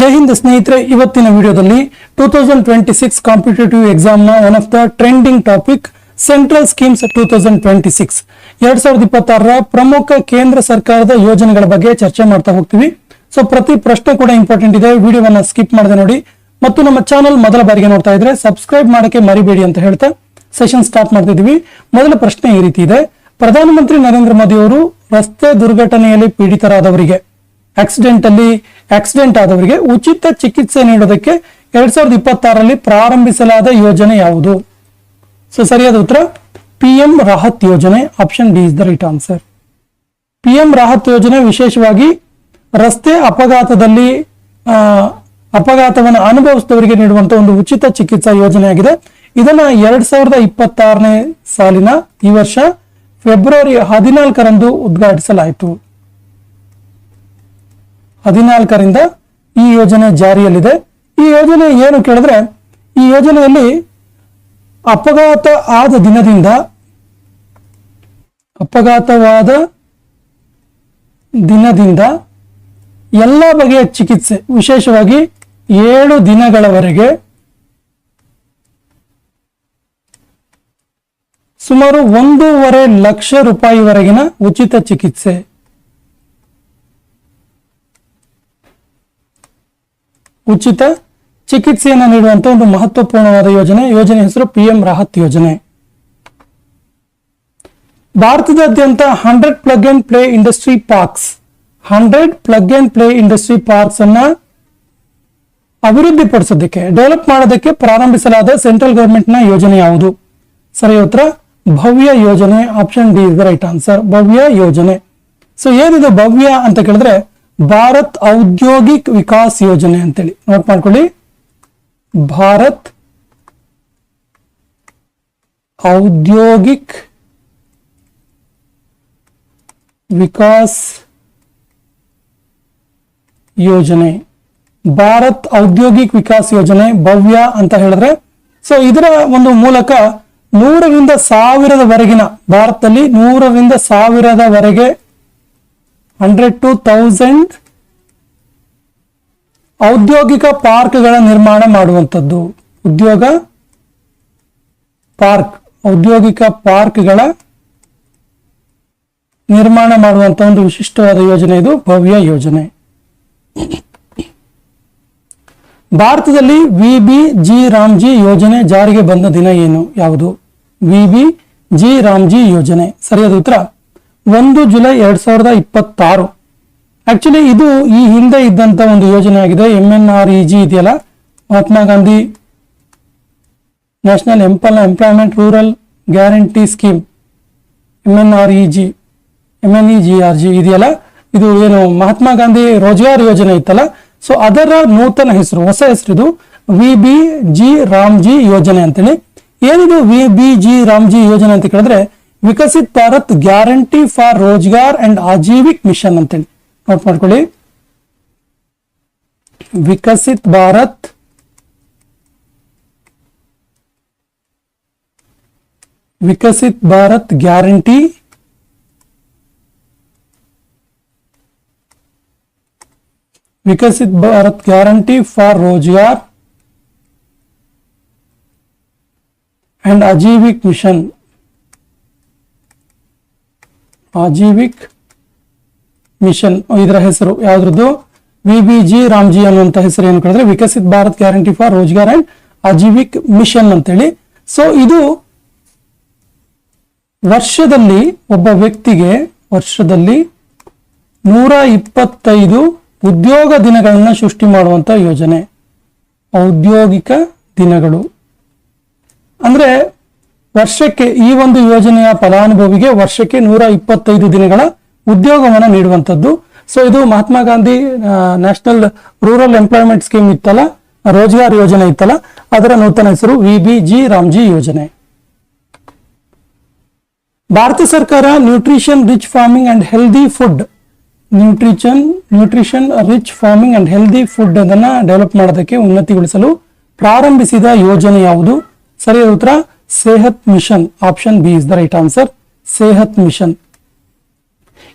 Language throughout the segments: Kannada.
ಜೈ ಹಿಂದ್ ಸ್ನೇಹಿತರೆ, ಇವತ್ತಿನ ವಿಡಿಯೋದಲ್ಲಿ 2026 ಕಾಂಪಿಟೇಟಿವ್ ಎಕ್ಸಾಮ್ನ one of the trending topic central schemes 2026 2026ರ ಪ್ರಮುಖ ಕೇಂದ್ರ ಸರ್ಕಾರದ ಯೋಜನೆಗಳ ಬಗ್ಗೆ ಚರ್ಚೆ ಮಾಡ್ತಾ ಹೋಗ್ತೀವಿ. ಸೊ ಪ್ರತಿ ಪ್ರಶ್ನೆ ಕೂಡ ಇಂಪಾರ್ಟೆಂಟ್ ಇದೆ. ವಿಡಿಯೋವನ್ನ ಸ್ಕಿಪ್ ಮಾಡದೆ ನೋಡಿ ಮತ್ತು ನಮ್ಮ ಚಾನಲ್ ಮೊದಲ ಬಾರಿಗೆ ನೋಡ್ತಾ ಇದ್ರೆ ಸಬ್ಸ್ಕ್ರೈಬ್ ಮಾಡಕ್ಕೆ ಮರಿಬೇಡಿ ಅಂತ ಹೇಳ್ತಾ ಸೆಷನ್ ಸ್ಟಾರ್ಟ್ ಮಾಡ್ತಿದ್ದೀವಿ. ಮೊದಲ ಪ್ರಶ್ನೆ ಈ ರೀತಿ ಇದೆ: ಪ್ರಧಾನಮಂತ್ರಿ ನರೇಂದ್ರ ಮೋದಿ ಅವರು ರಸ್ತೆ ದುರ್ಘಟನೆಯಲ್ಲಿ ಪೀಡಿತರಾದವರಿಗೆ ಆಕ್ಸಿಡೆಂಟ್ ಆದವರಿಗೆ ಉಚಿತ ಚಿಕಿತ್ಸೆ ನೀಡೋದಕ್ಕೆ 2026ರಲ್ಲಿ ಪ್ರಾರಂಭಿಸಲಾದ ಯೋಜನೆ ಯಾವುದು? ಸೊ ಸರಿಯಾದ ಉತ್ತರ PM ರಾಹತ್ ಯೋಜನೆ. Option D is the right answer. PM Rahat ಯೋಜನೆ ವಿಶೇಷವಾಗಿ ರಸ್ತೆ ಅಪಘಾತವನ್ನು ಅನುಭವಿಸಿದವರಿಗೆ ನೀಡುವಂತಹ ಒಂದು ಉಚಿತ ಚಿಕಿತ್ಸಾ ಯೋಜನೆಯಾಗಿದೆ. ಇದನ್ನ 2026ನೇ ಸಾಲಿನ ಈ ವರ್ಷ ಫೆಬ್ರವರಿ 14ರಂದು ಉದ್ಘಾಟಿಸಲಾಯಿತು. 14ರಿಂದ ಈ ಯೋಜನೆ ಜಾರಿಯಲ್ಲಿದೆ. ಈ ಯೋಜನೆ ಏನು ಕೇಳಿದ್ರೆ, ಈ ಯೋಜನೆಯಲ್ಲಿ ಅಪಘಾತವಾದ ದಿನದಿಂದ ಎಲ್ಲ ಬಗೆಯ ಚಿಕಿತ್ಸೆ, ವಿಶೇಷವಾಗಿ 7 ದಿನಗಳವರೆಗೆ ಸುಮಾರು 1.5 ಲಕ್ಷ ರೂಪಾಯಿವರೆಗಿನ ಉಚಿತ ಚಿಕಿತ್ಸೆಯನ್ನು ನೀಡುವಂತಹ ಒಂದು ಮಹತ್ವಪೂರ್ಣವಾದ ಯೋಜನೆ ಹೆಸರು PM ರಾಹತ್ ಯೋಜನೆ. ಭಾರತದಾದ್ಯಂತ 100 plug and play industry parks ಅನ್ನ ಅಭಿವೃದ್ಧಿಪಡಿಸೋದಕ್ಕೆ, ಡೆವಲಪ್ ಮಾಡೋದಕ್ಕೆ ಪ್ರಾರಂಭಿಸಲಾದ ಸೆಂಟ್ರಲ್ ಗವರ್ಮೆಂಟ್ ನ ಯೋಜನೆ ಯಾವುದು? ಸರಿ ಉತ್ತರ ಭವ್ಯ ಯೋಜನೆ. Option D is the right answer. Bhavya ಯೋಜನೆ. ಸೊ ಏನಿದು ಭವ್ಯ ಅಂತ ಕೇಳಿದ್ರೆ, ಭಾರತ್ ಔದ್ಯೋಗಿಕ್ ವಿಕಾಸ್ ಯೋಜನೆ ಅಂತೇಳಿ ನೋಟ್ ಮಾಡ್ಕೊಳ್ಳಿ. ಭಾರತ್ ಔದ್ಯೋಗಿಕ್ ವಿಕಾಸ್ ಯೋಜನೆ. ಭಾರತ್ ಔದ್ಯೋಗಿಕ್ ವಿಕಾಸ್ ಯೋಜನೆ ಭವ್ಯ ಅಂತ ಹೇಳಿದ್ರೆ, ಸೊ ಇದರ ಒಂದು ಮೂಲಕ 100ರಿಂದ 1000ದವರೆಗಿನ, ಭಾರತದಲ್ಲಿ 100ರಿಂದ 1000ದವರೆಗೆ 100 to 1000 ಔದ್ಯೋಗಿಕ ಪಾರ್ಕ್ಗಳ ನಿರ್ಮಾಣ ಮಾಡುವಂಥದ್ದು. ಔದ್ಯೋಗಿಕ ಪಾರ್ಕ್ಗಳ ನಿರ್ಮಾಣ ಮಾಡುವಂತ ಒಂದು ವಿಶಿಷ್ಟವಾದ ಯೋಜನೆ ಇದು ಭವ್ಯ ಯೋಜನೆ. ಭಾರತದಲ್ಲಿ VBG ರಾಮ್ಜಿ ಯೋಜನೆ ಜಾರಿಗೆ ಬಂದ ದಿನ ಯಾವುದು? VBG ರಾಮ್ಜಿ ಯೋಜನೆ. ಸರಿಯಾದ ಉತ್ತರ 1 ಜುಲೈ 2026. ಆಕ್ಚುಲಿ ಇದು ಈ ಹಿಂದೆ ಇದ್ದಂತ ಒಂದು ಯೋಜನೆ ಆಗಿದೆ. MNREG ಇದೆಯಲ್ಲ, Mahatma Gandhi national employment rural guarantee scheme, MNREG ಇದೆಯಲ್ಲ, ಇದು ಏನು ಮಹಾತ್ಮ ಗಾಂಧಿ ರೋಜ್ಗಾರ್ ಯೋಜನೆ ಇತ್ತಲ್ಲ, ಸೊ ಅದರ ನೂತನ ಹೆಸರು, ಹೊಸ ಹೆಸರು ಇದು VBG ರಾಮ್ಜಿ ಯೋಜನೆ ಅಂತೇಳಿ. ಏನಿದು VBG ರಾಮ್ಜಿ ಯೋಜನೆ ಅಂತ ಕೇಳಿದ್ರೆ, Viksit Bharat guarantee for Rozgar and Ajeevika mission ಅಂತೇಳಿ ನೋಟ್ ಮಾಡ್ಕೊಳ್ಳಿ. Viksit Bharat guarantee for Rozgar and Ajeevika mission ಇದರ ಹೆಸರು ಯಾವ್ದ್ರದ್ದು? VBG ರಾಮ್ಜಿ ಅನ್ನುವಂತ ಹೆಸರು ಏನು ಕೇಳಿದ್ರೆ Viksit Bharat guarantee for Rozgar and Ajeevika mission ಅಂತೇಳಿ. ಸೊ ಇದು ವರ್ಷದಲ್ಲಿ ಒಬ್ಬ ವ್ಯಕ್ತಿಗೆ 125 ಉದ್ಯೋಗ ದಿನಗಳನ್ನ ಸೃಷ್ಟಿ ಮಾಡುವಂತ ಯೋಜನೆ. ಔದ್ಯೋಗಿಕ ದಿನಗಳು ಅಂದ್ರೆ ವರ್ಷಕ್ಕೆ, ಈ ಒಂದು ಯೋಜನೆಯ ಫಲಾನುಭವಿಗೆ ವರ್ಷಕ್ಕೆ 125 ದಿನಗಳ ಉದ್ಯೋಗವನ್ನು ನೀಡುವಂಥದ್ದು. ಸೊ ಇದು Mahatma Gandhi national rural employment scheme ಇತ್ತಲ್ಲ, ರೋಜ್ಗಾರ್ ಯೋಜನೆ ಇತ್ತಲ್ಲ, ಅದರ ನೂತನ ಹೆಸರು VBG ರಾಮ್ಜಿ ಯೋಜನೆ. ಭಾರತ ಸರ್ಕಾರ nutrition rich farming and healthy food ಅದನ್ನ ಡೆವಲಪ್ ಮಾಡೋದಕ್ಕೆ, ಉನ್ನತಿಗೊಳಿಸಲು ಪ್ರಾರಂಭಿಸಿದ ಯೋಜನೆ ಯಾವುದು? ಸರಿಯಾದ ಉತ್ತರ Sehat mission. Option B is the right answer. Sehat mission.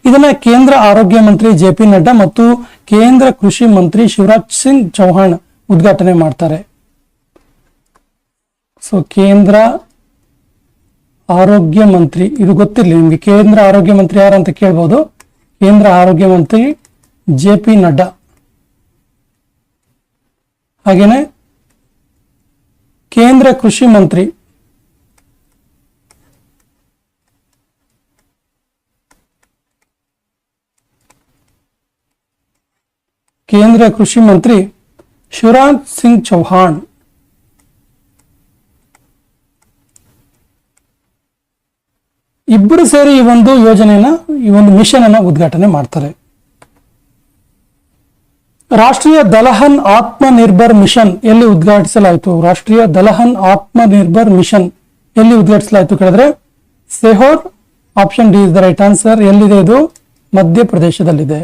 ಇದನ್ನ ಕೇಂದ್ರ ಆರೋಗ್ಯ ಮಂತ್ರಿ ಜೆ.ಪಿ. ನಡ್ಡಾ ಮತ್ತು ಕೇಂದ್ರ ಕೃಷಿ ಮಂತ್ರಿ ಶಿವರಾಜ್ ಸಿಂಗ್ ಚೌಹಾಣ್ ಉದ್ಘಾಟನೆ ಮಾಡ್ತಾರೆ. ಸೊ ಕೇಂದ್ರ ಆರೋಗ್ಯ ಮಂತ್ರಿ, ಇದು ಗೊತ್ತಿರಲಿ ನಿಮ್ಗೆ, ಕೇಂದ್ರ ಆರೋಗ್ಯ ಮಂತ್ರಿ ಯಾರು ಅಂತ ಕೇಳ್ಬೋದು. ಕೇಂದ್ರ ಆರೋಗ್ಯ ಮಂತ್ರಿ ಜೆ.ಪಿ. ನಡ್ಡಾ. ಹಾಗೇನೆ ಕೇಂದ್ರ ಕೃಷಿ ಮಂತ್ರಿ ಶಿವರಾಜ್ ಸಿಂಗ್ ಚೌಹಾಣ್. ಇಬ್ಬರು ಸೇರಿ ಈ ಒಂದು ಮಿಷನ್ ಅನ್ನ ಉದ್ಘಾಟನೆ ಮಾಡ್ತಾರೆ. ರಾಷ್ಟ್ರೀಯ ದಲಹನ್ ಆತ್ಮ ನಿರ್ಭರ್ ಮಿಷನ್ ಎಲ್ಲಿ ಉದ್ಘಾಟಿಸಲಾಯಿತು? ರಾಷ್ಟ್ರೀಯ ದಲಹನ್ ಆತ್ಮ ನಿರ್ಭರ್ ಮಿಷನ್ ಎಲ್ಲಿ ಉದ್ಘಾಟಿಸಲಾಯಿತು ಕೇಳಿದ್ರೆ Sehore. Option D is the right answer. ಎಲ್ಲಿದೆ ಇದು? ಮಧ್ಯಪ್ರದೇಶದಲ್ಲಿದೆ.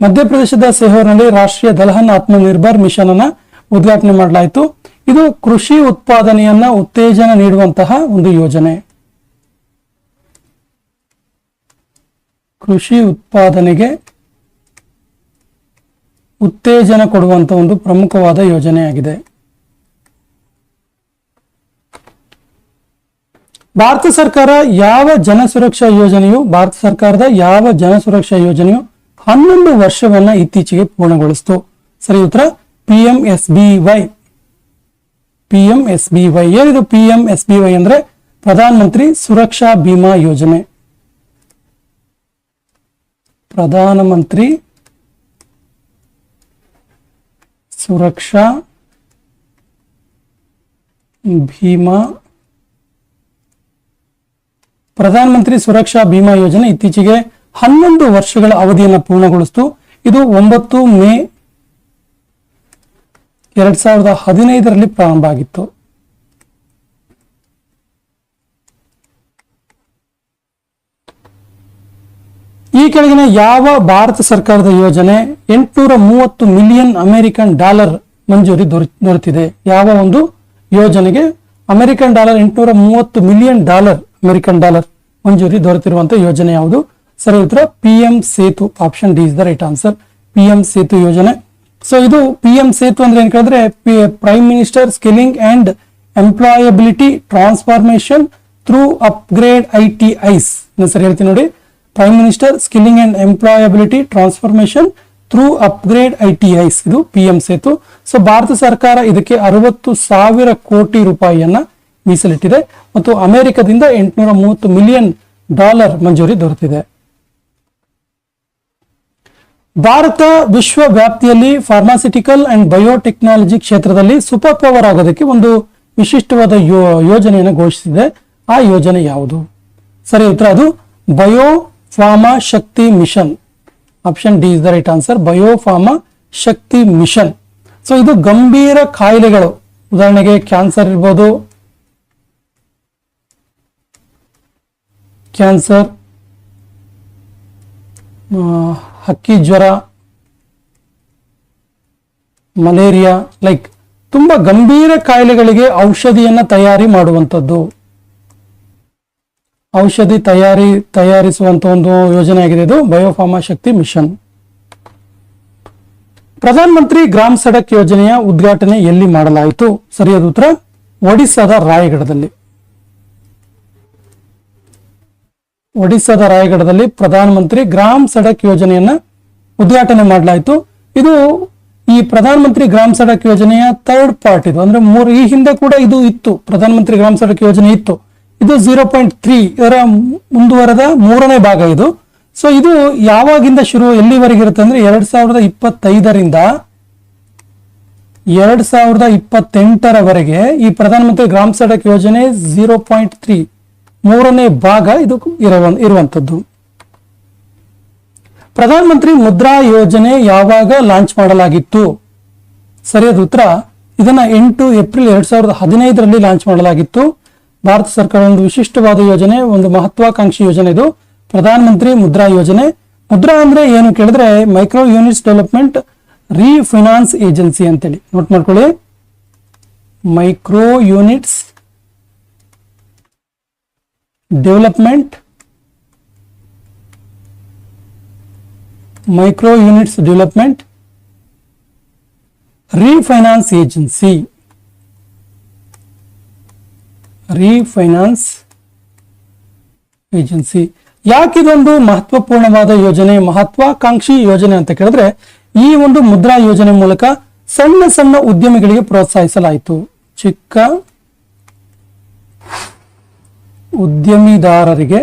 ಮಧ್ಯಪ್ರದೇಶದ ಸೆಹೋರ್ನಲ್ಲಿ ರಾಷ್ಟ್ರೀಯ ದಲಹನ್ ಆತ್ಮ ನಿರ್ಭರ್ ಮಿಷನ್ ಅನ್ನ ಉದ್ಘಾಟನೆ ಮಾಡಲಾಯಿತು. ಇದು ಕೃಷಿ ಉತ್ಪಾದನೆಯನ್ನ ಉತ್ತೇಜನ ನೀಡುವಂತಹ ಒಂದು ಯೋಜನೆ. ಕೃಷಿ ಉತ್ಪಾದನೆಗೆ ಉತ್ತೇಜನ ಕೊಡುವಂತಹ ಒಂದು ಪ್ರಮುಖವಾದ ಯೋಜನೆಯಾಗಿದೆ. ಭಾರತ ಸರ್ಕಾರದ ಯಾವ ಜನಸುರಕ್ಷಾ ಯೋಜನೆಯು 11 ವರ್ಷವನ್ನ ಇತ್ತೀಚೆಗೆ ಪೂರ್ಣಗೊಳಿಸಿತು? ಸರಿ ಉತ್ತರ PMSBY. ಏನಿದು PMSBY ಅಂದ್ರೆ ಪ್ರಧಾನ ಮಂತ್ರಿ ಸುರಕ್ಷಾ ಬಿಮಾ ಯೋಜನೆ. ಪ್ರಧಾನ ಮಂತ್ರಿ ಸುರಕ್ಷಾ ಬಿಮಾ ಯೋಜನೆ ಇತ್ತೀಚೆಗೆ 11 ವರ್ಷಗಳ ಅವಧಿಯನ್ನು ಪೂರ್ಣಗೊಳಿಸಿತು. ಇದು 9 ಮೇ 2015ರಲ್ಲಿ ಪ್ರಾರಂಭ ಆಗಿತ್ತು. ಈ ಕೆಳಗಿನ ಯಾವ ಭಾರತ ಸರ್ಕಾರದ ಯೋಜನೆ $830 ಮಿಲಿಯನ್ ಅಮೆರಿಕನ್ ಡಾಲರ್ ಮಂಜೂರಿ ದೊರೆತಿದೆ? ಯಾವ ಒಂದು ಯೋಜನೆಗೆ American dollar $830 million American dollar ಮಂಜೂರಿ ದೊರೆತಿರುವಂತಹ ಯೋಜನೆ ಯಾವುದು? ಸರಿ ಉತ್ತರ PM Setu. Option D is the right answer. PM Setu ಯೋಜನೆ. ಸೊ ಇದು PM ಸೇತು ಅಂದ್ರೆ ಏನ್ ಕೇಳಿದ್ರೆ prime minister skilling and employability transformation through upgrade ITIs. ಸರಿ ಹೇಳ್ತೀನಿ ನೋಡಿ, prime minister skilling and employability transformation through upgrade ITIs, ಇದು PM ಸೇತು. ಸೊ ಭಾರತ ಸರ್ಕಾರ ಇದಕ್ಕೆ 60,000 ಕೋಟಿ ರೂಪಾಯಿಯನ್ನ ಮೀಸಲಿಟ್ಟಿದೆ ಮತ್ತು ಅಮೆರಿಕದಿಂದ $830 ಮಿಲಿಯನ್ ಮಂಜೂರಿ ದೊರೆತಿದೆ. ಭಾರತ ವಿಶ್ವ ವ್ಯಾಪ್ತಿಯಲ್ಲಿ ಫಾರ್ಮಾಸ್ಯೂಟಿಕಲ್ ಅಂಡ್ ಬಯೋಟೆಕ್ನಾಲಜಿ ಕ್ಷೇತ್ರದಲ್ಲಿ ಸೂಪರ್ ಪವರ್ ಆಗೋದಕ್ಕೆ ಒಂದು ವಿಶಿಷ್ಟವಾದ ಯೋಜನೆಯನ್ನು ಘೋಷಿಸಿದೆ. ಆ ಯೋಜನೆ ಯಾವುದು? ಸರಿ ಉತ್ತರ ಅದು biopharma Shakti mission. Option D is the right answer. Biopharma Shakti mission. So ಇದು ಗಂಭೀರ ಕಾಯಿಲೆಗಳು, ಉದಾಹರಣೆಗೆ ಕ್ಯಾನ್ಸರ್ ಇರ್ಬೋದು, ಹಕ್ಕಿ ಜ್ವರ, ಮಲೇರಿಯಾ, ಲೈಕ್ ತುಂಬಾ ಗಂಭೀರ ಕಾಯಿಲೆಗಳಿಗೆ ಔಷಧಿಯನ್ನ ತಯಾರಿ ಮಾಡುವಂಥದ್ದು, ಔಷಧಿ ತಯಾರಿಸುವಂತ ಒಂದು ಯೋಜನೆ ಆಗಿದೆ ಇದು ಬಯೋಫಾರ್ಮಾ ಶಕ್ತಿ ಮಿಷನ್. ಪ್ರಧಾನ ಮಂತ್ರಿ ಗ್ರಾಮ್ ಸಡಕ್ ಯೋಜನೆಯ ಉದ್ಘಾಟನೆ ಎಲ್ಲಿ ಮಾಡಲಾಯಿತು? ಸರಿಯಾದ ಉತ್ತರ ಒಡಿಸ್ಸಾದ ರಾಯಗಢದಲ್ಲಿ. ಒಡಿಸ್ಸಾದ ರಾಯಗಢದಲ್ಲಿ ಪ್ರಧಾನ ಮಂತ್ರಿ ಗ್ರಾಮ್ ಸಡಕ್ ಯೋಜನೆಯನ್ನ ಉದ್ಘಾಟನೆ ಮಾಡಲಾಯಿತು. ಇದು ಈ ಪ್ರಧಾನ ಮಂತ್ರಿ ಗ್ರಾಮ್ ಸಡಕ್ ಯೋಜನೆಯ 3rd ಪಾರ್ಟ್. ಇದು ಅಂದ್ರೆ ಈ ಹಿಂದೆ ಕೂಡ ಇದು ಇತ್ತು, ಪ್ರಧಾನ ಮಂತ್ರಿ ಗ್ರಾಮ್ ಸಡಕ್ ಯೋಜನೆ ಇತ್ತು. ಇದು 0.3 ಇದರ ಮುಂದುವರೆದ 3ನೇ ಭಾಗ ಇದು. ಸೊ ಇದು ಯಾವಾಗಿಂದ ಶುರು, ಎಲ್ಲಿವರೆಗೆ ಇರುತ್ತೆ ಅಂದ್ರೆ 2025ರಿಂದ 2028ರವರೆಗೆ ಈ ಪ್ರಧಾನ ಮಂತ್ರಿ ಗ್ರಾಮ್ ಸಡಕ್ ಯೋಜನೆ 0.3 3ನೇ ಭಾಗ ಇದು ಇರುವಂತದ್ದು. ಪ್ರಧಾನ ಮಂತ್ರಿ ಮುದ್ರಾ ಯೋಜನೆ ಯಾವಾಗ ಲಾಂಚ್ ಮಾಡಲಾಗಿತ್ತು? ಸರಿಯಾದ ಉತ್ತರ ಇದನ್ನ 8 ಏಪ್ರಿಲ್ 2015ರಲ್ಲಿ ಲಾಂಚ್ ಮಾಡಲಾಗಿತ್ತು. ಭಾರತ ಸರ್ಕಾರ ಒಂದು ವಿಶಿಷ್ಟವಾದ ಯೋಜನೆ, ಒಂದು ಮಹತ್ವಾಕಾಂಕ್ಷಿ ಯೋಜನೆ ಇದು ಪ್ರಧಾನ ಮಂತ್ರಿ ಮುದ್ರಾ ಯೋಜನೆ. ಮುದ್ರಾ ಅಂದ್ರೆ ಏನು ಕೇಳಿದ್ರೆ micro units development refinance agency ಅಂತೇಳಿ ನೋಟ್ ಮಾಡ್ಕೊಳ್ಳಿ. Micro units development micro units development refinance agency, refinance agency. ಯಾಕಿದೊಂದು ಮಹತ್ವಪೂರ್ಣವಾದ ಯೋಜನೆ, ಮಹತ್ವಾಕಾಂಕ್ಷಿ ಯೋಜನೆ ಅಂತ ಕೇಳಿದ್ರೆ, ಈ ಒಂದು ಮುದ್ರಾ ಯೋಜನೆ ಮೂಲಕ ಸಣ್ಣ ಸಣ್ಣ ಉದ್ಯಮಿಗಳಿಗೆ ಪ್ರೋತ್ಸಾಹಿಸಲಾಯಿತು. ಚಿಕ್ಕ ಉದ್ಯಮಿದಾರರಿಗೆ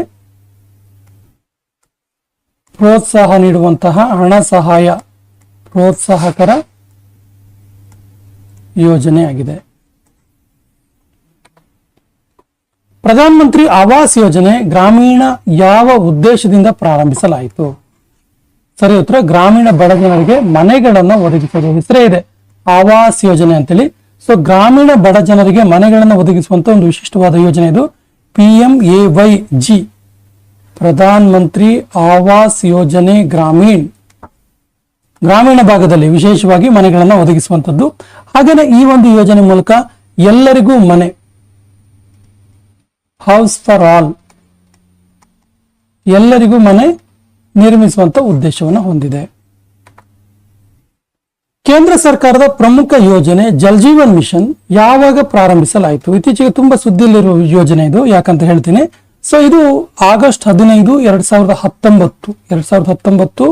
ಪ್ರೋತ್ಸಾಹ ನೀಡುವಂತಹ ಹಣ ಸಹಾಯ ಪ್ರೋತ್ಸಾಹಕರ ಯೋಜನೆಯಾಗಿದೆ. ಪ್ರಧಾನ ಮಂತ್ರಿ ಆವಾಸ್ ಯೋಜನೆ ಗ್ರಾಮೀಣ ಯಾವ ಉದ್ದೇಶದಿಂದ ಪ್ರಾರಂಭಿಸಲಾಯಿತು? ಸರಿ ಉತ್ತರ, ಗ್ರಾಮೀಣ ಬಡ ಜನರಿಗೆ ಮನೆಗಳನ್ನು ಒದಗಿಸೋದು. ಹೆಸರೇ ಇದೆ ಆವಾಸ್ ಯೋಜನೆ ಅಂತೇಳಿ. ಸೊ ಗ್ರಾಮೀಣ ಬಡ ಜನರಿಗೆ ಮನೆಗಳನ್ನು ಒದಗಿಸುವಂತ ಒಂದು ವಿಶಿಷ್ಟವಾದ ಯೋಜನೆ ಇದು. PMAYG, ಪ್ರಧಾನ ಮಂತ್ರಿ ಆವಾಸ್ ಯೋಜನೆ ಗ್ರಾಮೀಣ ಭಾಗದಲ್ಲಿ ವಿಶೇಷವಾಗಿ ಮನೆಗಳನ್ನು ಒದಗಿಸುವಂತದ್ದು. ಹಾಗೆಯೇ ಈ ಒಂದು ಯೋಜನೆ ಮೂಲಕ ಎಲ್ಲರಿಗೂ ಮನೆ, ಹೌಸ್ ಫಾರ್ ಆಲ್, ಎಲ್ಲರಿಗೂ ಮನೆ ನಿರ್ಮಿಸುವಂತ ಉದ್ದೇಶವನ್ನು ಹೊಂದಿದೆ. ಕೇಂದ್ರ ಸರ್ಕಾರದ ಪ್ರಮುಖ ಯೋಜನೆ ಜಲ್ ಜೀವನ್ ಮಿಷನ್ ಯಾವಾಗ ಪ್ರಾರಂಭಿಸಲಾಯಿತು? ಇತ್ತೀಚೆಗೆ ತುಂಬಾ ಸುದ್ದಿಯಲ್ಲಿರುವ ಯೋಜನೆ ಇದು. ಯಾಕಂತ ಹೇಳ್ತೀನಿ. ಸೊ ಇದು ಆಗಸ್ಟ್ 15, 2019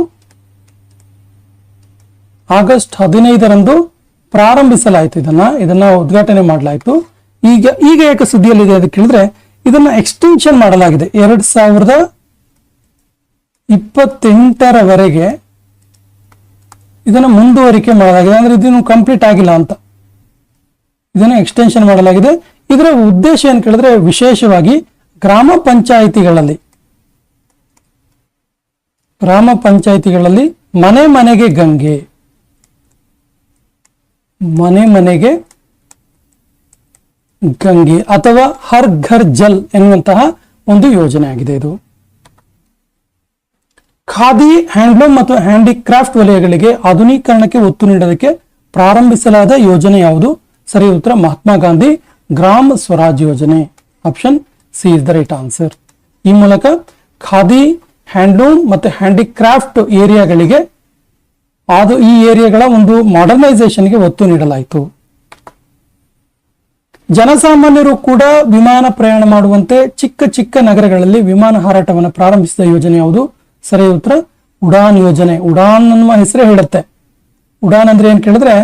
ಆಗಸ್ಟ್ 15ರಂದು ಪ್ರಾರಂಭಿಸಲಾಯಿತು. ಇದನ್ನ ಉದ್ಘಾಟನೆ ಮಾಡಲಾಯಿತು. ಈಗ ಯಾಕೆ ಸುದ್ದಿಯಲ್ಲಿದೆ ಅಂತ ಕೇಳಿದ್ರೆ, ಇದನ್ನ ಎಕ್ಸ್ಟೆನ್ಷನ್ ಮಾಡಲಾಗಿದೆ 2028ರವರೆಗೆ ಇದನ್ನ ಮುಂದುವರಿಕೆ ಮಾಡಲಾಗಿದೆ. ಅಂದ್ರೆ ಇದನ್ನು ಕಂಪ್ಲೀಟ್ ಆಗಿಲ್ಲ ಅಂತ ಇದನ್ನ ಎಕ್ಸ್ಟೆನ್ಷನ್ ಮಾಡಲಾಗಿದೆ. ಇದರ ಉದ್ದೇಶ ಏನ್ ಕೇಳಿದ್ರೆ, ವಿಶೇಷವಾಗಿ ಗ್ರಾಮ ಪಂಚಾಯಿತಿಗಳಲ್ಲಿ ಮನೆ ಮನೆಗೆ ಗಂಗೆ, ಅಥವಾ ಹರ್ ಘರ್ ಜಲ್ ಎನ್ನುವಂತಹ ಒಂದು ಯೋಜನೆ ಆಗಿದೆ ಇದು. ಖಾದಿ, ಹ್ಯಾಂಡ್ಲೂಮ್ ಮತ್ತು ಹ್ಯಾಂಡಿಕ್ರಾಫ್ಟ್ ವಲಯಗಳಿಗೆ ಆಧುನೀಕರಣಕ್ಕೆ ಒತ್ತು ನೀಡೋದಕ್ಕೆ ಪ್ರಾರಂಭಿಸಲಾದ ಯೋಜನೆ ಯಾವುದು? ಸರಿ ಉತ್ತರ, ಮಹಾತ್ಮ ಗಾಂಧಿ ಗ್ರಾಮ ಸ್ವರಾಜ್ ಯೋಜನೆ. Option C is the right answer. ಈ ಮೂಲಕ ಖಾದಿ, ಹ್ಯಾಂಡ್ಲೂಮ್ ಮತ್ತು ಹ್ಯಾಂಡಿಕ್ರಾಫ್ಟ್ ಏರಿಯಾಗಳಿಗೆ ಈ ಏರಿಯಾಗಳ ಒಂದು ಮಾಡರ್ನೈಸೇಷನ್ಗೆ ಒತ್ತು ನೀಡಲಾಯಿತು. ಜನಸಾಮಾನ್ಯರು ಕೂಡ ವಿಮಾನ ಪ್ರಯಾಣ ಮಾಡುವಂತೆ ಚಿಕ್ಕ ಚಿಕ್ಕ ನಗರಗಳಲ್ಲಿ ವಿಮಾನ ಹಾರಾಟವನ್ನು ಪ್ರಾರಂಭಿಸಿದ ಯೋಜನೆ ಯಾವುದು? ಸರಿ ಉತ್ತರ, ಉಡಾನ್ ಯೋಜನೆ. ಉಡಾನ್ ಅನ್ನುವ ಹೆಸರೇ ಹೇಳುತ್ತೆ. ಉಡಾನ್ ಅಂದ್ರೆ ಏನ್ ಕೇಳಿದ್ರೆ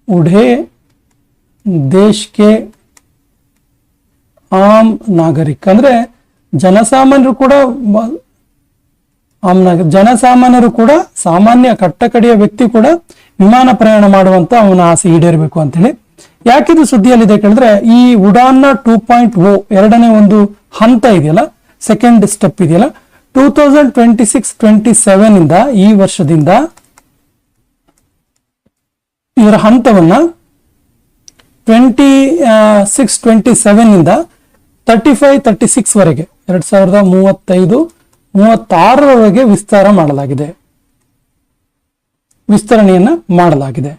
ಉಢೇ ದೇಶಕ್ಕೆ ಆಮ್ ನಾಗರಿಕ, ಅಂದ್ರೆ ಜನಸಾಮಾನ್ಯರು ಕೂಡ ಸಾಮಾನ್ಯ ಕಟ್ಟಕಡೆಯ ವ್ಯಕ್ತಿ ಕೂಡ ವಿಮಾನ ಪ್ರಯಾಣ ಮಾಡುವಂತ ಅವನ ಆಸೆ ಈಡೇರಬೇಕು ಅಂತೇಳಿ. ಯಾಕಿದು ಸುದ್ದಿಯಲ್ಲಿದೆ ಕೇಳಿದ್ರೆ, ಈ ಉಡಾನ್ನ 2.0 ಎರಡನೇ ಒಂದು ಹಂತ ಇದೆಯಲ್ಲ, ಸೆಕೆಂಡ್ ಸ್ಟೆಪ್ ಇದೆಯಲ್ಲ, 2026-27 ಇಂದ, ಈ ವರ್ಷದಿಂದ ಇದರ ಹಂತವನ್ನ 26-27 ಇಂದ 35-36 ವರೆಗೆ 2035-36ರವರೆಗೆ ವಿಸ್ತರಣೆಯನ್ನ ಮಾಡಲಾಗಿದೆ.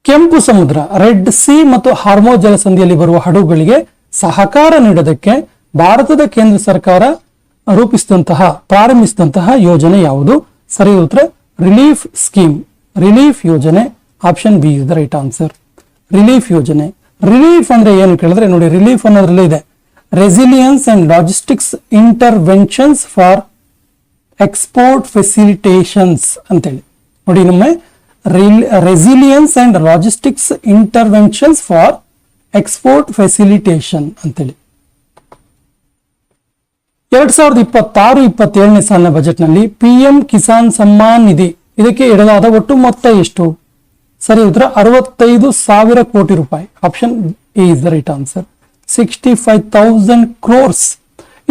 ಕೆಂಪು ಸಮುದ್ರ, ರೆಡ್ ಸಿ ಮತ್ತು ಹಾರ್ಮೋ ಜಲಸಂಧಿಯಲ್ಲಿ ಬರುವ ಹಡಗುಗಳಿಗೆ ಸಹಕಾರ ನೀಡೋದಕ್ಕೆ ಭಾರತದ ಕೇಂದ್ರ ಸರ್ಕಾರ ಪ್ರಾರಂಭಿಸಿದಂತಹ ಯೋಜನೆ ಯಾವುದು? ಸರಿ ಉತ್ತರ, ರಿಲೀಫ್ ಸ್ಕೀಮ್, ರಿಲೀಫ್ ಯೋಜನೆ. Option B is the right answer. Relief ಯೋಜನೆ. ರಿಲೀಫ್ ಅಂದ್ರೆ ಏನು ಕೇಳಿದ್ರೆ ನೋಡಿ, ರಿಲೀಫ್ ಅನ್ನೋದ್ರಲ್ಲಿ ಇದೆ resilience and logistics interventions for export facilitations ಅಂತೇಳಿ ನೋಡಿ. ನಮ್ಮೆ resilience and logistics interventions for export facilitation ಅಂತೇಳಿ. 2026-27ನೇ ಸಾಲಿನ ಬಜೆಟ್ನಲ್ಲಿ PM ಕಿಸಾನ್ ಸಮ್ಮಾನ್ ನಿಧಿ ಇದಕ್ಕೆ ಇಡಲಾದ ಒಟ್ಟು ಮೊತ್ತ ಎಷ್ಟು? ಸರಿ ಉತ್ತರ, 65,000 ಕೋಟಿ ರೂಪಾಯಿ. Option A is the right answer. 65,000 crores.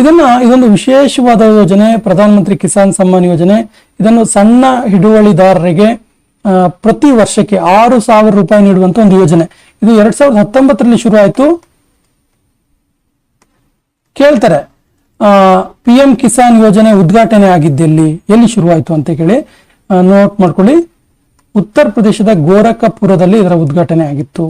ಇದೊಂದು ವಿಶೇಷವಾದ ಯೋಜನೆ, ಪ್ರಧಾನ ಮಂತ್ರಿ ಕಿಸಾನ್ ಸಮ್ಮಾನ್ ಯೋಜನೆ. ಇದನ್ನು ಸಣ್ಣ ಹಿಡುವಳಿದಾರರಿಗೆ ಪ್ರತಿ ವರ್ಷಕ್ಕೆ 6,000 ರೂಪಾಯಿ ನೀಡುವಂತ ಒಂದು ಯೋಜನೆ. ಇದು 2019ರಲ್ಲಿ ಶುರು ಆಯಿತು. ಕೇಳ್ತಾರೆ, PM ಕಿಸಾನ್ ಯೋಜನೆ ಉದ್ಘಾಟನೆ ಆಗಿದ್ದೆಲ್ಲಿ, ಎಲ್ಲಿ ಶುರುವಾಯಿತು ಅಂತ ಕೇಳಿ ನೋಟ್ ಮಾಡ್ಕೊಳ್ಳಿ. ಉತ್ತರ ಪ್ರದೇಶದ ಗೋರಖಪುರದಲ್ಲಿ ಇದರ ಉದ್ಘಾಟನೆ ಆಗಿತ್ತು.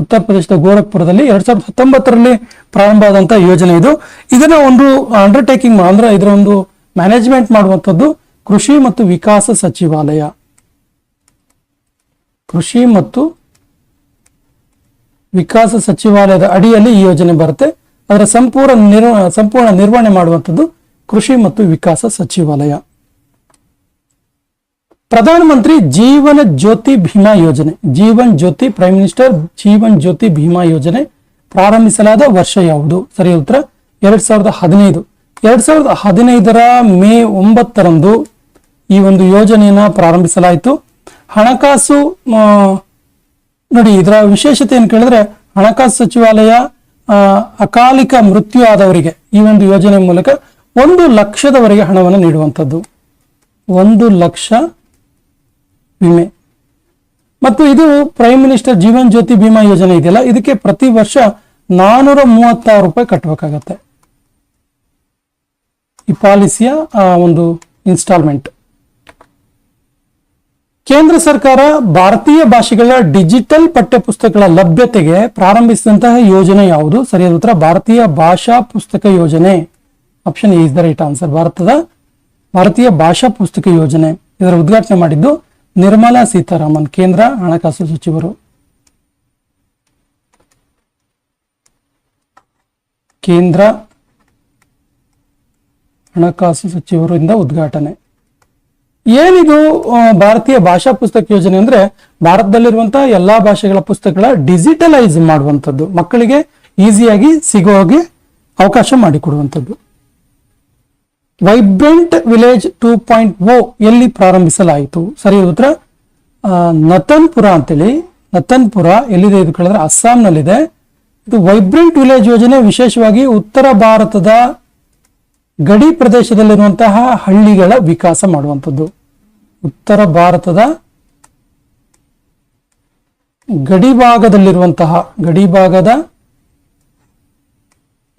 ಉತ್ತರ ಪ್ರದೇಶದ ಗೋರಖ್ಪುರದಲ್ಲಿ 2019ರಲ್ಲಿ ಪ್ರಾರಂಭ ಆದಂತಹ ಯೋಜನೆ ಇದು. ಇದನ್ನ ಒಂದು ಅಂಡರ್ಟೇಕಿಂಗ್ ಅಂದ್ರೆ ಇದರ ಒಂದು ಮ್ಯಾನೇಜ್ಮೆಂಟ್ ಮಾಡುವಂಥದ್ದು ಕೃಷಿ ಮತ್ತು ವಿಕಾಸ ಸಚಿವಾಲಯ. ಕೃಷಿ ಮತ್ತು ವಿಕಾಸ ಸಚಿವಾಲಯದ ಅಡಿಯಲ್ಲಿ ಈ ಯೋಜನೆ ಬರುತ್ತೆ. ಅದರ ಸಂಪೂರ್ಣ ನಿರ್ವಹಣೆ ಮಾಡುವಂಥದ್ದು ಕೃಷಿ ಮತ್ತು ವಿಕಾಸ ಸಚಿವಾಲಯ. ಪ್ರಧಾನಮಂತ್ರಿ ಜೀವನ ಜ್ಯೋತಿ ಭೀಮಾ ಯೋಜನೆ, ಜೀವನ್ ಜ್ಯೋತಿ, ಪ್ರೈಮ್ ಮಿನಿಸ್ಟರ್ ಜೀವನ್ ಜ್ಯೋತಿ ಭೀಮಾ ಯೋಜನೆ ಪ್ರಾರಂಭಿಸಲಾದ ವರ್ಷ ಯಾವುದು? ಸರಿ ಉತ್ತರ 2015. 2015ರ ಮೇ 9ರಂದು ಈ ಒಂದು ಯೋಜನೆಯನ್ನ ಪ್ರಾರಂಭಿಸಲಾಯಿತು. ಹಣಕಾಸು ನೋಡಿ, ಇದರ ವಿಶೇಷತೆ ಏನು ಕೇಳಿದ್ರೆ, ಹಣಕಾಸು ಸಚಿವಾಲಯ ಅಕಾಲಿಕ ಮೃತ್ಯು ಆದವರಿಗೆ ಈ ಒಂದು ಯೋಜನೆ ಮೂಲಕ 1 ಲಕ್ಷದವರೆಗೆ ಹಣವನ್ನು ನೀಡುವಂಥದ್ದು. 1 ಲಕ್ಷ ವಿಮೆ. ಮತ್ತು ಇದು ಪ್ರೈಮ್ ಮಿನಿಸ್ಟರ್ ಜೀವನ್ ಜ್ಯೋತಿ ಭೀಮಾ ಯೋಜನೆ ಇದೆಯಲ್ಲ, ಇದಕ್ಕೆ ಪ್ರತಿ ವರ್ಷ 436 ರೂಪಾಯಿ ಕಟ್ಟಬೇಕಾಗತ್ತೆ ಈ ಪಾಲಿಸಿಯ ಒಂದು ಇನ್ಸ್ಟಾಲ್ಮೆಂಟ್. ಕೇಂದ್ರ ಸರ್ಕಾರ ಭಾರತೀಯ ಭಾಷೆಗಳ ಡಿಜಿಟಲ್ ಪಠ್ಯಪುಸ್ತಕಗಳ ಲಭ್ಯತೆಗೆ ಪ್ರಾರಂಭಿಸಿದಂತಹ ಯೋಜನೆ ಯಾವುದು? ಸರಿಯಾದ ಉತ್ತರ ಭಾರತೀಯ ಭಾಷಾ ಪುಸ್ತಕ ಯೋಜನೆ. Option A is the right answer. ಭಾರತೀಯ ಭಾಷಾ ಪುಸ್ತಕ ಯೋಜನೆ. ಇದರ ಉದ್ಘಾಟನೆ ಮಾಡಿದ್ದು ನಿರ್ಮಲಾ ಸೀತಾರಾಮನ್, ಕೇಂದ್ರ ಹಣಕಾಸು ಸಚಿವರು. ಕೇಂದ್ರ ಹಣಕಾಸು ಸಚಿವರಿಂದ ಉದ್ಘಾಟನೆ. ಏನಿದು ಭಾರತೀಯ ಭಾಷಾ ಪುಸ್ತಕ ಯೋಜನೆ ಅಂದ್ರೆ, ಭಾರತದಲ್ಲಿರುವಂತಹ ಎಲ್ಲಾ ಭಾಷೆಗಳ ಪುಸ್ತಕಗಳ ಡಿಜಿಟಲೈಸ್ ಮಾಡುವಂಥದ್ದು, ಮಕ್ಕಳಿಗೆ ಈಸಿಯಾಗಿ ಸಿಗೋ ಹಾಗೆ ಅವಕಾಶ ಮಾಡಿಕೊಡುವಂಥದ್ದು. ವೈಬ್ರೆಂಟ್ ವಿಲೇಜ್ 2.0 ಎಲ್ಲಿ ಪ್ರಾರಂಭಿಸಲಾಯಿತು? ಸರಿ ಉತ್ತರ ನತನ್ಪುರ ಅಂತೇಳಿ. ನತನ್ಪುರ ಎಲ್ಲಿದೆ ಇದು ಕೇಳಿದ್ರೆ ಅಸ್ಸಾಂನಲ್ಲಿದೆ. ಇದು ವೈಬ್ರೆಂಟ್ ವಿಲೇಜ್ ಯೋಜನೆ ವಿಶೇಷವಾಗಿ ಉತ್ತರ ಭಾರತದ ಗಡಿ ಪ್ರದೇಶದಲ್ಲಿರುವಂತಹ ಹಳ್ಳಿಗಳ ವಿಕಾಸ ಮಾಡುವಂಥದ್ದು. ಉತ್ತರ ಭಾರತದ ಗಡಿಭಾಗದ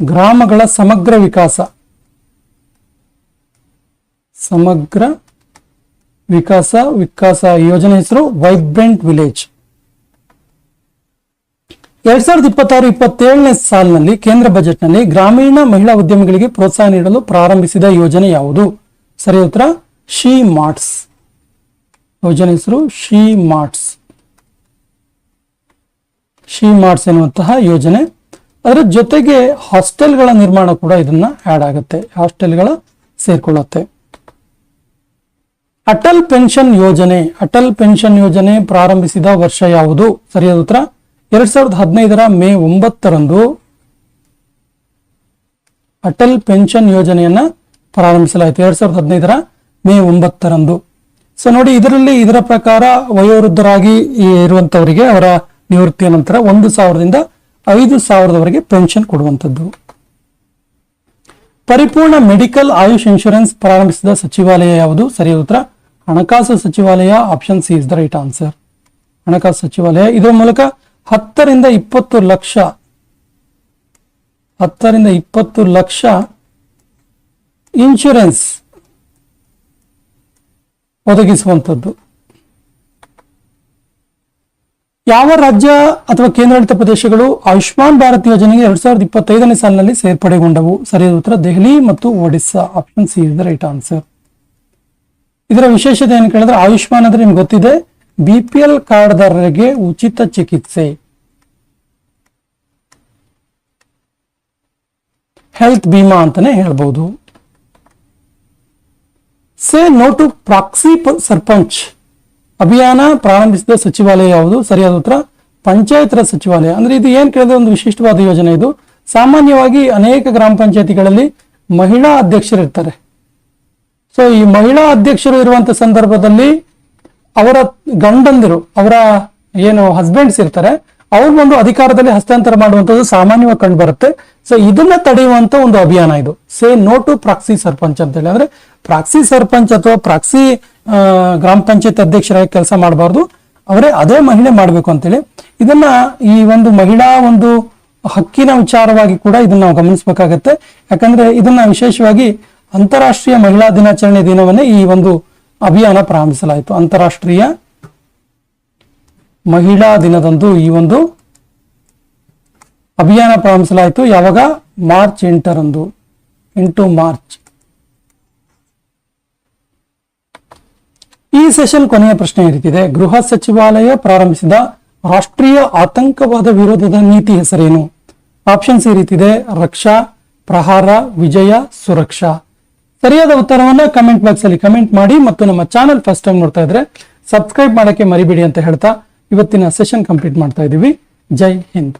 ಗ್ರಾಮಗಳ ಸಮಗ್ರ ವಿಕಾಸ ಯೋಜನೆ ಹೆಸರು ವೈಬ್ರೆಂಟ್ ವಿಲೇಜ್. 2026-27ನೇ ಸಾಲಿನಲ್ಲಿ ಕೇಂದ್ರ ಬಜೆಟ್ನಲ್ಲಿ ಗ್ರಾಮೀಣ ಮಹಿಳಾ ಉದ್ಯಮಿಗಳಿಗೆ ಪ್ರೋತ್ಸಾಹ ನೀಡಲು ಪ್ರಾರಂಭಿಸಿದ ಯೋಜನೆ ಯಾವುದು? ಸರಿ ಉತ್ತರ ಶಿ ಮಾರ್ಟ್ಸ್. ಯೋಜನೆ ಹೆಸರು ಶಿ ಮಾರ್ಟ್ಸ್ ಎನ್ನುವಂತಹ ಯೋಜನೆ. ಅದರ ಜೊತೆಗೆ ಹಾಸ್ಟೆಲ್ಗಳ ನಿರ್ಮಾಣ ಕೂಡ ಇದನ್ನ ಆಡ್ ಆಗುತ್ತೆ, ಹಾಸ್ಟೆಲ್ಗಳ ಸೇರ್ಕೊಳ್ಳುತ್ತೆ. ಅಟಲ್ ಪೆನ್ಷನ್ ಯೋಜನೆ ಪ್ರಾರಂಭಿಸಿದ ವರ್ಷ ಯಾವುದು? ಸರಿಯಾದ ಉತ್ತರ 2015ರ ಮೇ 9ರಂದು ಅಟಲ್ ಪೆನ್ಷನ್ ಯೋಜನೆಯನ್ನ ಪ್ರಾರಂಭಿಸಲಾಯಿತು. 2015ರ ಮೇ 9ರಂದು. ಸೊ ನೋಡಿ, ಇದರ ಪ್ರಕಾರ ವಯೋವೃದ್ಧರಾಗಿ ಇರುವಂತವರಿಗೆ ಅವರ ನಿವೃತ್ತಿಯ ನಂತರ 1,000ದಿಂದ 5,000ದವರೆಗೆ ಪೆನ್ಷನ್ ಕೊಡುವಂಥದ್ದು. ಪರಿಪೂರ್ಣ ಮೆಡಿಕಲ್ ಆಯುಷ್ ಇನ್ಶೂರೆನ್ಸ್ ಪ್ರಾರಂಭಿಸಿದ ಸಚಿವಾಲಯ ಯಾವುದು? ಸರಿಯಾದ ಉತ್ತರ ಹಣಕಾಸು ಸಚಿವಾಲಯ. Option C is the right answer. ಹಣಕಾಸು ಸಚಿವಾಲಯ. ಇದರ ಮೂಲಕ 10ರಿಂದ 20 ಲಕ್ಷ ಇನ್ಶೂರೆನ್ಸ್ ಒದಗಿಸುವಂಥದ್ದು. ಯಾವ ರಾಜ್ಯ ಅಥವಾ ಕೇಂದ್ರಾಡಳಿತ ಪ್ರದೇಶಗಳು ಆಯುಷ್ಮಾನ್ ಭಾರತ್ ಯೋಜನೆಗೆ 2025ನೇ ಸಾಲಿನಲ್ಲಿ ಸೇರ್ಪಡೆಗೊಂಡವು? ಸರಿಯಾದ ಉತ್ತರ ದೆಹಲಿ ಮತ್ತು Odisha. Option C is the right answer. ಇದರ ವಿಶೇಷತೆ ಏನು ಕೇಳಿದ್ರೆ, ಆಯುಷ್ಮಾನ್ ಅಂದ್ರೆ ನಿಮ್ಗೆ ಗೊತ್ತಿದೆ, BPL ಕಾರ್ಡ್ದಾರರಿಗೆ ಉಚಿತ ಚಿಕಿತ್ಸೆ, ಹೆಲ್ತ್ ಬೀಮಾ ಅಂತಾನೆ ಹೇಳ್ಬಹುದು. Say no to proxy sarpanch ಅಭಿಯಾನ ಪ್ರಾರಂಭಿಸಿದ ಸಚಿವಾಲಯ ಯಾವುದು? ಸರಿಯಾದ ಉತ್ತರ ಪಂಚಾಯತ್ ರಾಜ್ ಸಚಿವಾಲಯ. ಅಂದ್ರೆ ಇದು ಏನ್ ಕೇಳಿದ್ರೆ ಒಂದು ವಿಶಿಷ್ಟವಾದ ಯೋಜನೆ. ಇದು ಸಾಮಾನ್ಯವಾಗಿ ಅನೇಕ ಗ್ರಾಮ ಪಂಚಾಯತಿಗಳಲ್ಲಿ ಮಹಿಳಾ ಅಧ್ಯಕ್ಷರು ಇರ್ತಾರೆ. ಸೊ ಈ ಮಹಿಳಾ ಅಧ್ಯಕ್ಷರು ಇರುವಂತ ಸಂದರ್ಭದಲ್ಲಿ ಅವರ ಗಂಡಂದಿರು, ಅವರ ಏನು ಹಸ್ಬೆಂಡ್ಸ್ ಇರ್ತಾರೆ, ಅವ್ರು ಒಂದು ಅಧಿಕಾರದಲ್ಲಿ ಹಸ್ತಾಂತರ ಮಾಡುವಂಥದ್ದು ಸಾಮಾನ್ಯವಾಗಿ ಕಂಡು ಬರುತ್ತೆ. ಸೊ ಇದನ್ನ ತಡೆಯುವಂತ ಒಂದು ಅಭಿಯಾನ ಇದು, say no to proxy sarpanch ಅಂತ ಹೇಳಿ. ಅಂದ್ರೆ ಪ್ರಾಕ್ಸಿ ಸರ್ಪಂಚ್ ಅಥವಾ ಪ್ರಾಕ್ಸಿ ಗ್ರಾಮ ಪಂಚಾಯತ್ ಅಧ್ಯಕ್ಷರಾಗಿ ಕೆಲಸ ಮಾಡಬಾರ್ದು, ಅವರೇ ಅದೇ ಮಹಿಳೆ ಮಾಡಬೇಕು ಅಂತೇಳಿ. ಇದನ್ನ ಈ ಒಂದು ಮಹಿಳಾ ಒಂದು ಹಕ್ಕಿನ ವಿಚಾರವಾಗಿ ಕೂಡ ಇದನ್ನ ನಾವು ಗಮನಿಸಬೇಕಾಗತ್ತೆ. ಯಾಕಂದ್ರೆ ಇದನ್ನ ವಿಶೇಷವಾಗಿ ಅಂತಾರಾಷ್ಟ್ರೀಯ ಮಹಿಳಾ ದಿನಾಚರಣೆ ದಿನವನ್ನೇ ಈ ಒಂದು ಅಭಿಯಾನ ಪ್ರಾರಂಭಿಸಲಾಯಿತು. ಅಂತಾರಾಷ್ಟ್ರೀಯ ಮಹಿಳಾ ದಿನದಂದು ಈ ಒಂದು ಅಭಿಯಾನ ಪ್ರಾರಂಭಿಸಲಾಯಿತು ಯಾವಾಗ? ಮಾರ್ಚ್ 8ರಂದು, 8 ಮಾರ್ಚ್. ಈ ಸೆಷನ್ ಕೊನೆಯ ಪ್ರಶ್ನೆ ಈ ರೀತಿದೆ: ಗೃಹ ಸಚಿವಾಲಯ ಪ್ರಾರಂಭಿಸಿದ ರಾಷ್ಟ್ರೀಯ ಆತಂಕವಾದ ವಿರೋಧದ ನೀತಿ ಹೆಸರೇನು? ಆಪ್ಷನ್ಸ್ ಈ ರೀತಿದೆ: ರಕ್ಷಾ, ಪ್ರಹಾರ, ವಿಜಯ, ಸುರಕ್ಷಾ. ಸರಿಯಾದ ಉತ್ತರವನ್ನ ಕಮೆಂಟ್ ಬಾಕ್ಸ್ ಅಲ್ಲಿ ಕಮೆಂಟ್ ಮಾಡಿ ಮತ್ತು ನಮ್ಮ ಚಾನಲ್ ಫಸ್ಟ್ ಟೈಮ್ ನೋಡ್ತಾ ಇದ್ರೆ ಸಬ್ಸ್ಕ್ರೈಬ್ ಮಾಡಕ್ಕೆ ಮರಿಬೇಡಿ ಅಂತ ಹೇಳ್ತಾ ಇವತ್ತಿನ ಸೆಷನ್ ಕಂಪ್ಲೀಟ್ ಮಾಡ್ತಾ ಇದೀವಿ. ಜೈ ಹಿಂದ್.